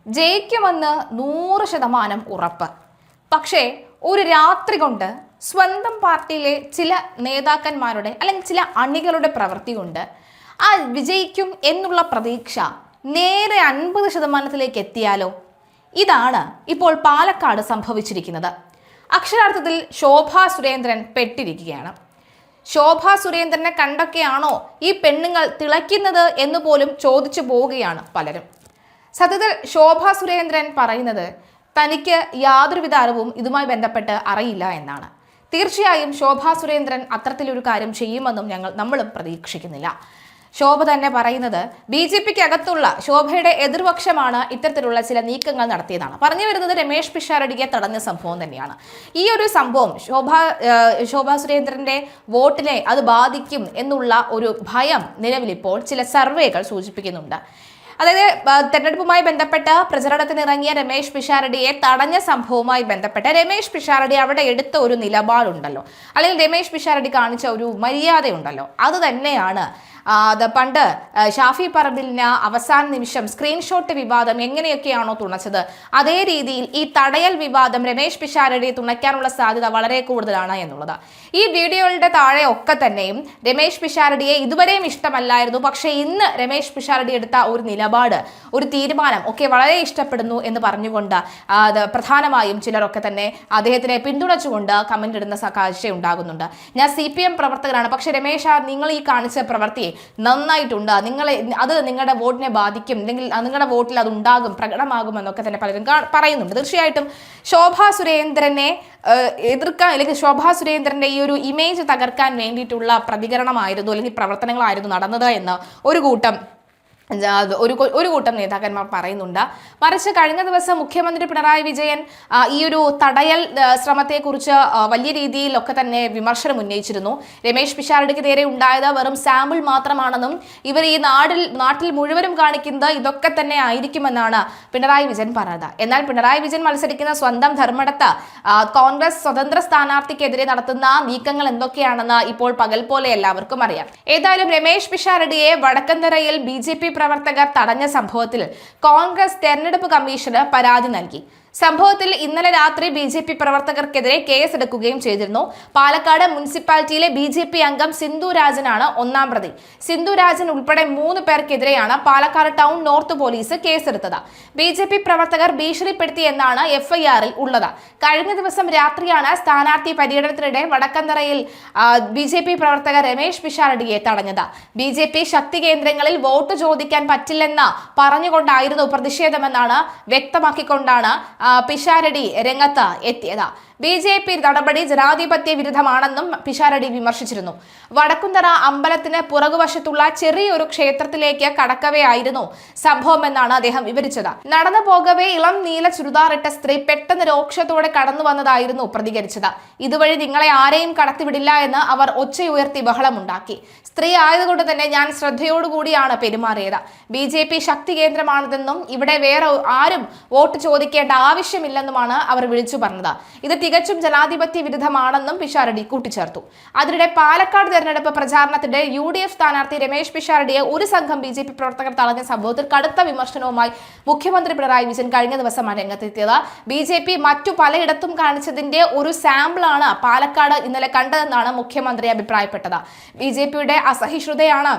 ജയിക്കുമെന്ന് 100% ഉറപ്പ്. പക്ഷേ ഒരു രാത്രി കൊണ്ട് സ്വന്തം പാർട്ടിയിലെ ചില നേതാക്കന്മാരുടെ അല്ലെങ്കിൽ ചില അണികളുടെ പ്രവൃത്തി കൊണ്ട് ആ വിജയിക്കും എന്നുള്ള പ്രതീക്ഷ നേരെ 50%-ലേക്ക് എത്തിയാലോ? ഇതാണ് ഇപ്പോൾ പാലക്കാട് സംഭവിച്ചിരിക്കുന്നത്. അക്ഷരാർത്ഥത്തിൽ ശോഭാ സുരേന്ദ്രൻ പെട്ടിരിക്കുകയാണ്. ശോഭാ സുരേന്ദ്രനെ കണ്ടൊക്കെയാണോ ഈ പെണ്ണുങ്ങൾ തിളയ്ക്കുന്നത് എന്ന് പോലും ചോദിച്ചു പോവുകയാണ് പലരും. സത്യത്തിൽ ശോഭാ സുരേന്ദ്രൻ പറയുന്നത് തനിക്ക് യാതൊരുവിധ അറിവും ഇതുമായി ബന്ധപ്പെട്ട് അറിയില്ല എന്നാണ്. തീർച്ചയായും ശോഭാ സുരേന്ദ്രൻ അത്തരത്തിലൊരു കാര്യം ചെയ്യുമെന്നും നമ്മളും പ്രതീക്ഷിക്കുന്നില്ല. ശോഭ തന്നെ പറയുന്നത് BJPക്ക് അകത്തുള്ള ശോഭയുടെ എതിർപക്ഷമാണ് ഇത്തരത്തിലുള്ള ചില നീക്കങ്ങൾ നടത്തിയതാണ്. പറഞ്ഞു വരുന്നത് രമേശ് പിഷാരടിയെ തടഞ്ഞ സംഭവം തന്നെയാണ്. ഈ ഒരു സംഭവം ശോഭാ സുരേന്ദ്രന്റെ വോട്ടിനെ അത് ബാധിക്കും എന്നുള്ള ഒരു ഭയം നിലവിലിപ്പോൾ ചില സർവേകൾ സൂചിപ്പിക്കുന്നുണ്ട്. അതായത് തെരഞ്ഞെടുപ്പുമായി ബന്ധപ്പെട്ട് പ്രചരണത്തിനിറങ്ങിയ രമേശ് പിഷാരടിയെ തടഞ്ഞ സംഭവവുമായി ബന്ധപ്പെട്ട് രമേശ് പിഷാരടി അവിടെ എടുത്ത ഒരു നിലപാടുണ്ടല്ലോ, അല്ലെങ്കിൽ രമേശ് പിഷാരടി കാണിച്ച ഒരു മര്യാദയുണ്ടല്ലോ, അത് തന്നെയാണ് പണ്ട് ഷാഫി പറമ്പിലിന് അവസാന നിമിഷം സ്ക്രീൻഷോട്ട് വിവാദം എങ്ങനെയൊക്കെയാണോ തുണച്ചത്, അതേ രീതിയിൽ ഈ തടയൽ വിവാദം രമേശ് പിഷാരടിയെ തുണയ്ക്കാനുള്ള സാധ്യത വളരെ കൂടുതലാണ് എന്നുള്ളത്. ഈ വീഡിയോകളുടെ താഴെ ഒക്കെ തന്നെയും രമേശ് പിഷാരടിയെ ഇതുവരെയും ഇഷ്ടമല്ലായിരുന്നു, പക്ഷേ ഇന്ന് രമേശ് പിഷാരടി എടുത്ത ഒരു നിലപാട്, ഒരു തീരുമാനം ഒക്കെ വളരെ ഇഷ്ടപ്പെടുന്നു എന്ന് പറഞ്ഞുകൊണ്ട് പ്രധാനമായും ചിലരൊക്കെ തന്നെ അദ്ദേഹത്തിനെ പിന്തുണച്ചുകൊണ്ട് കമന്റ് ഇടുന്ന കാഴ്ച ഉണ്ടാകുന്നുണ്ട്. ഞാൻ CPM പ്രവർത്തകരാണ്, പക്ഷെ രമേശ നിങ്ങൾ ഈ കാണിച്ച പ്രവൃത്തി നന്നായിട്ടുണ്ട്, അത് നിങ്ങളുടെ വോട്ടിനെ ബാധിക്കും, അല്ലെങ്കിൽ നിങ്ങളുടെ വോട്ടിൽ അത് ഉണ്ടാകും, പ്രകടമാകും എന്നൊക്കെ തന്നെ പലരും പറയുന്നുണ്ട്. തീർച്ചയായിട്ടും ശോഭാ സുരേന്ദ്രനെ എതിർക്കാൻ, അല്ലെങ്കിൽ ശോഭാ സുരേന്ദ്രന്റെ ഈ ഒരു ഇമേജ് തകർക്കാൻ വേണ്ടിയിട്ടുള്ള പ്രതികരണമായിരുന്നു അല്ലെങ്കിൽ പ്രവർത്തനങ്ങളായിരുന്നു നടന്നത് എന്ന് ഒരു കൂട്ടം നേതാക്കന്മാർ പറയുന്നുണ്ട്. മറിച്ച് കഴിഞ്ഞ ദിവസം മുഖ്യമന്ത്രി പിണറായി വിജയൻ ഈ ഒരു തടയൽ ശ്രമത്തെക്കുറിച്ച് വലിയ രീതിയിലൊക്കെ തന്നെ വിമർശനം ഉന്നയിച്ചിരുന്നു. രമേശ് പിഷാരടിക്ക് നേരെ ഉണ്ടായത് വെറും സാമ്പിൾ മാത്രമാണെന്നും ഇവർ ഈ നാട്ടിൽ മുഴുവനും കാണിക്കുന്നത് ഇതൊക്കെ തന്നെ ആയിരിക്കുമെന്നാണ് പിണറായി വിജയൻ പറഞ്ഞത്. എന്നാൽ പിണറായി വിജയൻ മത്സരിക്കുന്ന സ്വന്തം ധർമ്മടത്ത് കോൺഗ്രസ് സ്വതന്ത്ര സ്ഥാനാർത്ഥിക്കെതിരെ നടത്തുന്ന നീക്കങ്ങൾ എന്തൊക്കെയാണെന്ന് ഇപ്പോൾ പകൽ പോലെ എല്ലാവർക്കും അറിയാം. ഏതായാലും രമേശ് പിഷാരടിയെ വടക്കന്തറയിൽ BJP പ്രവർത്തകർ തടഞ്ഞ സംഭവത്തിൽ കോൺഗ്രസ് തെരഞ്ഞെടുപ്പ് കമ്മീഷന് പരാതി നൽകി. സംഭവത്തിൽ ഇന്നലെ രാത്രി BJP പ്രവർത്തകർക്കെതിരെ കേസെടുക്കുകയും ചെയ്തിരുന്നു. പാലക്കാട് മുനിസിപ്പാലിറ്റിയിലെ BJP അംഗം സിന്ധു രാജനാണ് ഒന്നാം പ്രതി. സിന്ധു രാജൻ ഉൾപ്പെടെ 3 പേർക്കെതിരെയാണ് പാലക്കാട് ടൗൺ നോർത്ത് പോലീസ് കേസെടുത്തത്. BJP പ്രവർത്തകർ ഭീഷണിപ്പെടുത്തി എന്നാണ് FIR-ൽ ഉള്ളത്. കഴിഞ്ഞ ദിവസം രാത്രിയാണ് സ്ഥാനാർത്ഥി പര്യടനത്തിനിടെ വടക്കന്തറയിൽ BJP പ്രവർത്തകർ രമേശ് പിഷാരടിയെ തടഞ്ഞത്. BJP ശക്തി കേന്ദ്രങ്ങളിൽ വോട്ട് ചോദിക്കാൻ പറ്റില്ലെന്ന് പറഞ്ഞുകൊണ്ടായിരുന്നു പ്രതിഷേധമെന്നാണ് വ്യക്തമാക്കിക്കൊണ്ടാണ് പിഷാരടി രംഗത്ത് എത്തിയത്. BJP നടപടി ജനാധിപത്യ വിരുദ്ധമാണെന്നും പിഷാരടി വിമർശിച്ചിരുന്നു. വടക്കുന്തറ അമ്പലത്തിന് പുറകുവശത്തുള്ള ചെറിയൊരു ക്ഷേത്രത്തിലേക്ക് കടക്കവെയായിരുന്നു സംഭവമെന്നാണ് അദ്ദേഹം വിവരിച്ചത്. നടന്നു പോകവേ ഇളം നീല ചുരിദാറിട്ട സ്ത്രീ പെട്ടെന്ന് രോക്ഷത്തോടെ കടന്നു വന്നതായിരുന്നു പ്രതികരിച്ചത്. ഇതുവഴി നിങ്ങളെ ആരെയും കടത്തിവിടില്ല എന്ന് അവർ ഒച്ചയുയർത്തി ബഹളമുണ്ടാക്കി. സ്ത്രീ ആയതുകൊണ്ട് തന്നെ ഞാൻ ശ്രദ്ധയോടുകൂടിയാണ് പെരുമാറിയത്. BJP ശക്തി കേന്ദ്രമാണിതെന്നും ഇവിടെ വേറെ ആരും വോട്ട് ചോദിക്കേണ്ട ആവശ്യമില്ലെന്നുമാണ് അവർ വിളിച്ചു പറഞ്ഞത്. ഇത് തികച്ചും ജനാധിപത്യ വിരുദ്ധമാണെന്നും പിഷാരടി കൂട്ടിച്ചേർത്തു. അതിനിടെ പാലക്കാട് തെരഞ്ഞെടുപ്പ് പ്രചാരണത്തിന്റെ UDF സ്ഥാനാർത്ഥി രമേശ് പിഷാരടിയെ ഒരു സംഘം BJP പ്രവർത്തകർ തടഞ്ഞ സംഭവത്തിൽ കടുത്ത വിമർശനവുമായി മുഖ്യമന്ത്രി പിണറായി വിജയൻ കഴിഞ്ഞ ദിവസമാണ് രംഗത്തെത്തിയത്. BJP മറ്റു പലയിടത്തും കാണിച്ചതിന്റെ ഒരു സാമ്പിളാണ് പാലക്കാട് ഇന്നലെ കണ്ടതെന്നാണ് മുഖ്യമന്ത്രി അഭിപ്രായപ്പെട്ടത്. BJPയുടെ അസഹിഷ്ണുതയാണ്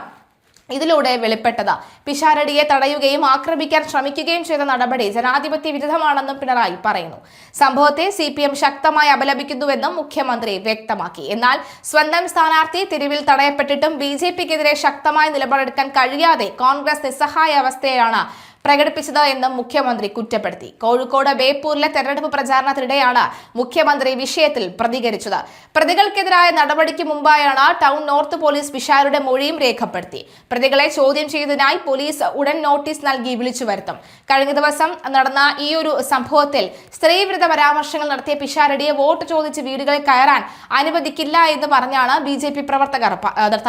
ഇതിലൂടെ വെളിപ്പെട്ടത്. പിഷാരടിയെ തടയുകയും ആക്രമിക്കാൻ ശ്രമിക്കുകയും ചെയ്ത നടപടി ജനാധിപത്യ വിരുദ്ധമാണെന്നും പിണറായി പറയുന്നു. സംഭവത്തെ CPM ശക്തമായി അപലപിക്കുന്നുവെന്നും മുഖ്യമന്ത്രി വ്യക്തമാക്കി. എന്നാൽ സ്വന്തം സ്ഥാനാർത്ഥി തെരുവിൽ തടയപ്പെട്ടിട്ടും BJPക്കെതിരെ ശക്തമായ നിലപാടെടുക്കാൻ കഴിയാതെ കോൺഗ്രസ് നിസ്സഹായ അവസ്ഥയാണ് പ്രകടിപ്പിച്ചത് എന്നും മുഖ്യമന്ത്രി കുറ്റപ്പെടുത്തി. കോഴിക്കോട് ബേപ്പൂരിലെ തെരഞ്ഞെടുപ്പ് പ്രചാരണത്തിനിടെയാണ് മുഖ്യമന്ത്രി വിഷയത്തിൽ പ്രതികരിച്ചത്. പ്രതികൾക്കെതിരായ നടപടിക്ക് മുമ്പായാണ് ടൗൺ നോർത്ത് പോലീസ് പിഷാരടിയുടെ മൊഴിയും രേഖപ്പെടുത്തി. പ്രതികളെ ചോദ്യം ചെയ്തതിനായി പോലീസ് ഉടൻ നോട്ടീസ് നൽകി വിളിച്ചു വരുത്തും. കഴിഞ്ഞ ദിവസം നടന്ന ഈ ഒരു സംഭവത്തിൽ സ്ത്രീവിരുദ്ധ പരാമർശങ്ങൾ നടത്തിയ പിഷാരടിയെ വോട്ട് ചോദിച്ച് വീടുകളിൽ കയറാൻ അനുവദിക്കില്ല എന്ന് പറഞ്ഞാണ് BJP പ്രവർത്തകർ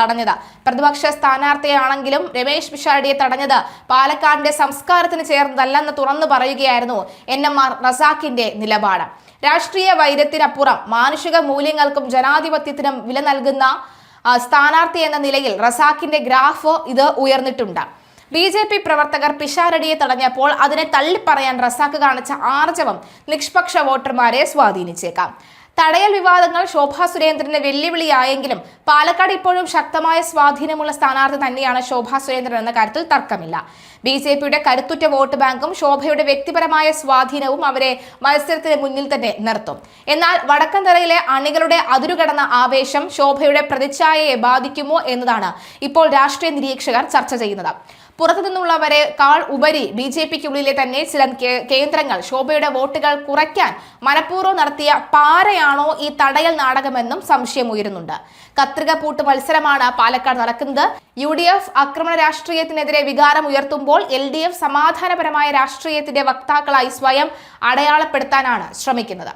തടഞ്ഞത്. പ്രതിപക്ഷ സ്ഥാനാർത്ഥിയാണെങ്കിലും രമേശ് പിഷാരടിയെ തടഞ്ഞത് പാലക്കാടിന്റെ സംസ്കാരത്തിന് ചേർന്നതല്ലെന്ന് തുറന്നു പറയുകയായിരുന്നു NMR റസാഖിന്റെ നിലപാട്. രാഷ്ട്രീയ വൈര്യത്തിനപ്പുറം മാനുഷിക മൂല്യങ്ങൾക്കും ജനാധിപത്യത്തിനും വില നൽകുന്ന സ്ഥാനാർത്ഥി എന്ന നിലയിൽ റസാഖിന്റെ ഗ്രാഫ് ഇത് ഉയർന്നിട്ടുണ്ട്. BJP പ്രവർത്തകർ പിഷാരടിയെ തടഞ്ഞപ്പോൾ അതിനെ തള്ളിപ്പറയാൻ റസാഖ് കാണിച്ച ആർജവം നിഷ്പക്ഷ വോട്ടർമാരെ സ്വാധീനിച്ചേക്കാം. തടയൽ വിവാദങ്ങൾ ശോഭാ സുരേന്ദ്രന് വെല്ലുവിളിയായെങ്കിലും പാലക്കാട് ഇപ്പോഴും ശക്തമായ സ്വാധീനമുള്ള സ്ഥാനാർത്ഥി തന്നെയാണ് ശോഭാ സുരേന്ദ്രൻ എന്ന കാര്യത്തിൽ തർക്കമില്ല. BJPയുടെ കരുത്തുറ്റ വോട്ട് ബാങ്കും ശോഭയുടെ വ്യക്തിപരമായ സ്വാധീനവും അവരെ മത്സരത്തിന് മുന്നിൽ തന്നെ നിർത്തും. എന്നാൽ വടക്കന്തറയിലെ അണികളുടെ അതിരുകടന്ന ആവേശം ശോഭയുടെ പ്രതിച്ഛായയെ ബാധിക്കുമോ എന്നതാണ് ഇപ്പോൾ രാഷ്ട്രീയ നിരീക്ഷകർ ചർച്ച ചെയ്യുന്നത്. പുറത്തുനിന്നുള്ളവരെക്കാൾ ഉപരി BJPക്കുള്ളിലെ തന്നെ ചില കേന്ദ്രങ്ങൾ ശോഭയുടെ വോട്ടുകൾ കുറയ്ക്കാൻ മനഃപൂർവ്വം നടത്തിയ പാരയാണോ ഈ തടയൽ നാടകമെന്നും സംശയമുയരുന്നുണ്ട്. കത്രിക പൂട്ട് മത്സരമാണ് പാലക്കാട് നടക്കുന്നത്. UDF ആക്രമണ രാഷ്ട്രീയത്തിനെതിരെ വികാരം ഉയർത്തുമ്പോൾ LDF സമാധാനപരമായ രാഷ്ട്രീയത്തിന്റെ വക്താക്കളായി സ്വയം അടയാളപ്പെടുത്താനാണ് ശ്രമിക്കുന്നത്.